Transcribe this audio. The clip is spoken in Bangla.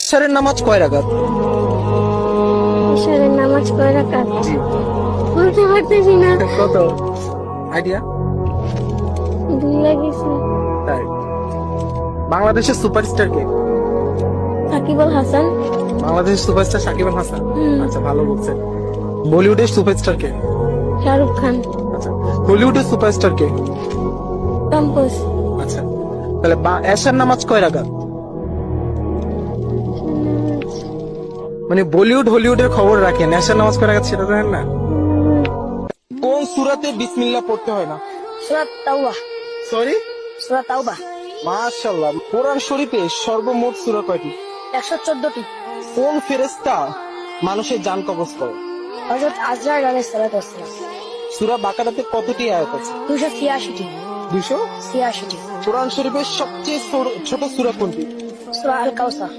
এশারের নামাজ কয় রাকাত? এশারের নামাজ কয় রাকাত? বলতে পারতেছি না। কত আইডিয়া? দুই লাগিছে। তাই? বাংলাদেশের সুপারস্টার কে? সাকিব আল হাসান। বাংলাদেশের সুপারস্টার সাকিব আল হাসান। হুম। আচ্ছা, ভালো বলছেন। বলিউডের সুপারস্টার কে? শাহরুখ খান। আচ্ছা, হলিউডের সুপারস্টার কে? Tom cruise. আচ্ছা, তাহলে এশার নামাজ কয় রাকাত? মানে বলিউড হলিউডের খবর রাখেন, এশার নামাজ কয় রাকাত সেটা জানেন না? কোন সূরাতে বিসমিল্লাহ পড়তে হয় না? সূরা তাওবা। সরি, সূরা তাওবা। মাশাআল্লাহ। কোরআন শরীফে সর্বমোট সূরা কয়টি? 114টি। কোন ফেরেশতা মানুষের জান কবজ করে? হযরত আজরাইল আলাইহিস সালাতু ওয়াস সালাম। সূরা বাকারাতে কতটি আয়াত আছে? 286টি। 200। 86টি। কোরআন শরীফের সবচেয়ে ছোট সূরা কোনটি? সূরা আল কাউসার।